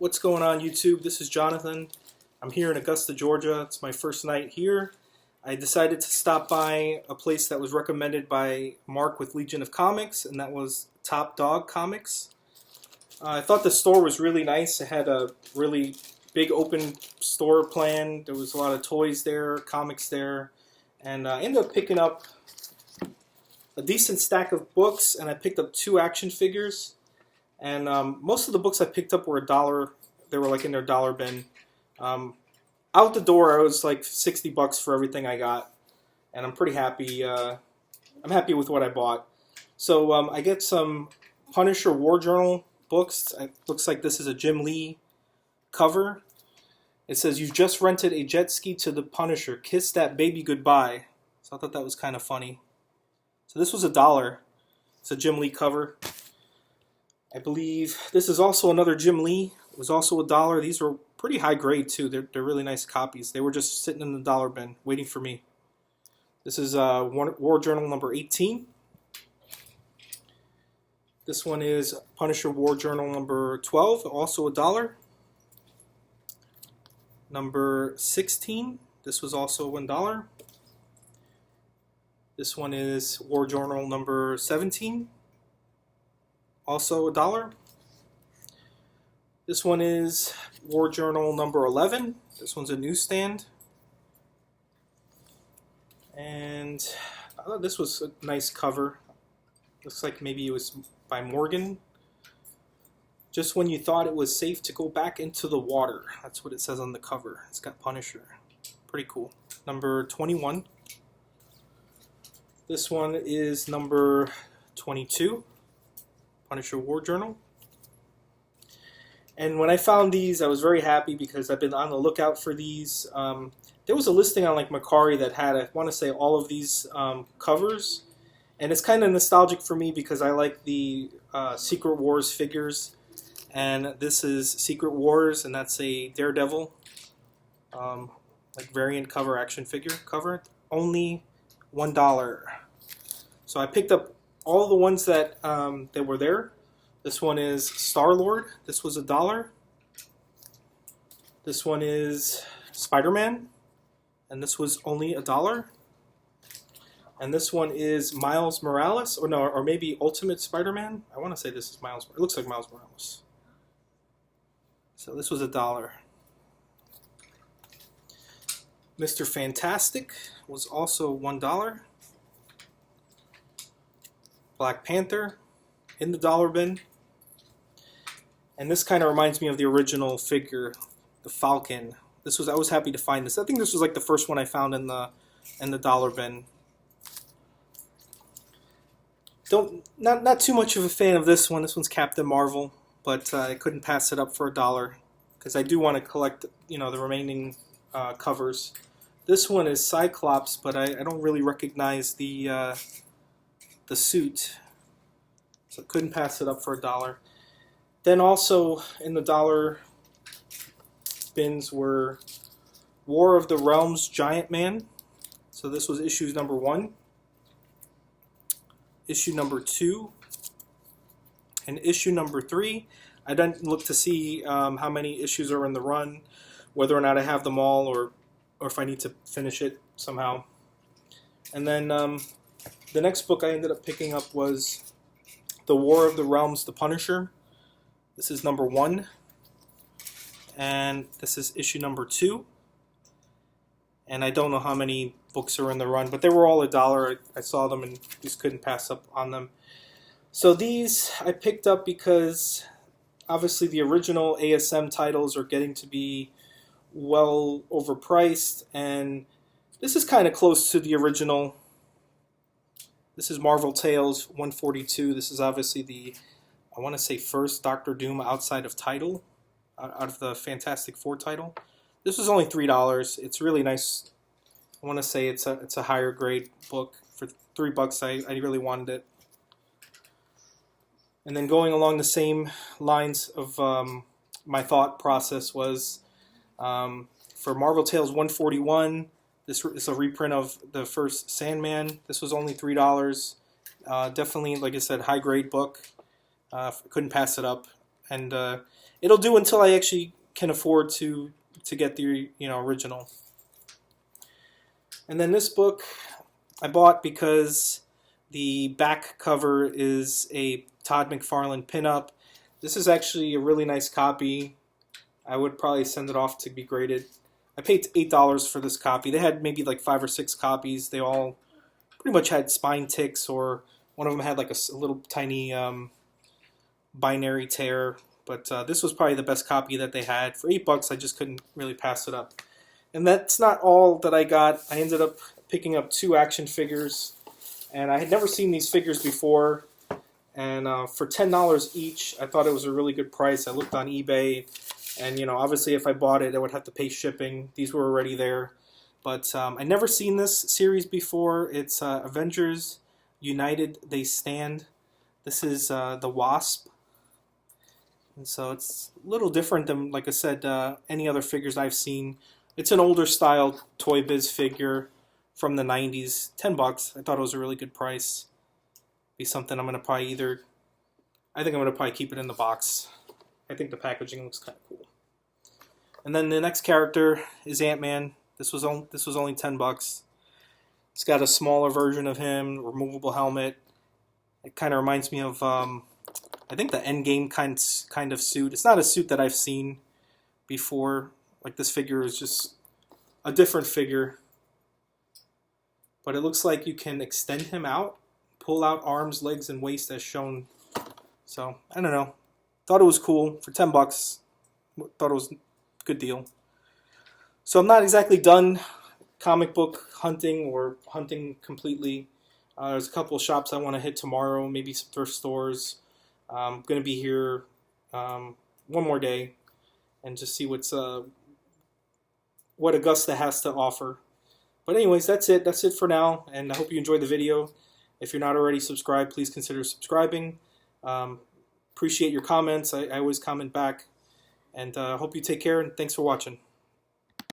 What's going on, YouTube? This is Jonathan. I'm here in Augusta, Georgia. It's my first night here. I decided to stop by a place that was recommended by Mark with Legion of Comics, and that was Top Dog Comics. I thought the store was really nice. It had a really big open store plan. There was a lot of toys there, comics there, and I ended up picking up a decent stack of books, and I picked up 2 action figures. And most of the books I picked up were $1. They were like in their dollar bin. Out the door, I was like $60 for everything I got, and I'm pretty happy. I'm happy with what I bought. So I get some Punisher War Journal books. It looks like this is a Jim Lee cover. It says, "You've just rented a jet ski to the Punisher. Kiss that baby goodbye." So I thought that was kind of funny. So this was $1. It's a Jim Lee cover. I believe this is also another Jim Lee. It was also $1. These were pretty high grade too. They're really nice copies. They were just sitting in the dollar bin waiting for me. This is War Journal number 18. This one is Punisher War Journal number 12, also $1. Number 16. This was also $1. This one is War Journal number 17. Also $1. This one is War Journal number 11. This one's a newsstand. And I thought this was a nice cover. Looks like maybe it was by Morgan. Just when you thought it was safe to go back into the water. That's what it says on the cover. It's got Punisher. Pretty cool. Number 21. This one is number 22. Punisher War Journal. And when I found these, I was very happy because I've been on the lookout for these. There was a listing on like Macari that had, I want to say, all of these covers. And it's kind of nostalgic for me because I like the Secret Wars figures. And this is Secret Wars, and that's a Daredevil like variant cover, action figure cover. Only $1. So I picked up all the ones that were there. This one is Star-Lord. This was $1. This one is Spider-Man, and this was only $1. And this one is Miles Morales, or maybe Ultimate Spider-Man. I want to say this is Miles. It looks like Miles Morales. So this was $1. Mr. Fantastic was also $1. Black Panther in the dollar bin. And this kind of reminds me of the original figure, the Falcon. I was happy to find this. I think this was like the first one I found in the dollar bin. Not too much of a fan of this one. This one's Captain Marvel, but I couldn't pass it up for $1 because I do want to collect, the remaining covers. This one is Cyclops, but I don't really recognize the suit, so couldn't pass it up for $1. Then also in the dollar bins were War of the Realms Giant Man. So this was issue number 1, issue number 2, and issue number 3. I didn't look to see how many issues are in the run, whether or not I have them all, or if I need to finish it somehow. And then the next book I ended up picking up was The War of the Realms, The Punisher. This is number 1, and this is issue number 2. And I don't know how many books are in the run, but they were all $1. I saw them and just couldn't pass up on them. So these I picked up because obviously the original ASM titles are getting to be well overpriced, and this is kind of close to the original. This is Marvel Tales 142. This is obviously the, I want to say, first Doctor Doom outside of title, out of the Fantastic Four title. This was only $3. It's really nice. I want to say it's a higher grade book. For $3, I really wanted it. And then going along the same lines of my thought process was for Marvel Tales 141. This is a reprint of the first Sandman. This was only $3. Definitely, like I said, high grade book. Couldn't pass it up. And it'll do until I actually can afford to get the original. And then this book I bought because the back cover is a Todd McFarlane pinup. This is actually a really nice copy. I would probably send it off to be graded. I paid $8 for this copy. They had maybe like 5 or 6 copies. They all pretty much had spine ticks, or one of them had like a little tiny binary tear. But this was probably the best copy that they had. For $8, I just couldn't really pass it up. And that's not all that I got. I ended up picking up 2 action figures. And I had never seen these figures before. And for $10 each, I thought it was a really good price. I looked on eBay. And, obviously if I bought it, I would have to pay shipping. These were already there. But I'd never seen this series before. It's Avengers United They Stand. This is the Wasp. And so it's a little different than, like I said, any other figures I've seen. It's an older style Toy Biz figure from the 90s. $10. I thought it was a really good price. Be something I'm going to probably I think I'm going to probably keep it in the box. I think the packaging looks kind of cool. And then the next character is Ant-Man. This was only $10. It's got a smaller version of him, removable helmet. It kind of reminds me of I think the Endgame kind of suit. It's not a suit that I've seen before. Like, this figure is just a different figure. But it looks like you can extend him out, pull out arms, legs, and waist as shown. So, I don't know. Thought it was cool for $10. Thought it was a good deal. So I'm not exactly done comic book hunting or hunting completely. There's a couple of shops I want to hit tomorrow, maybe some thrift stores. I'm going to be here one more day and just see what Augusta has to offer. But anyways, that's it. That's it for now, and I hope you enjoyed the video. If you're not already subscribed, please consider subscribing. Appreciate your comments. I always comment back. And I hope you take care, and thanks for watching.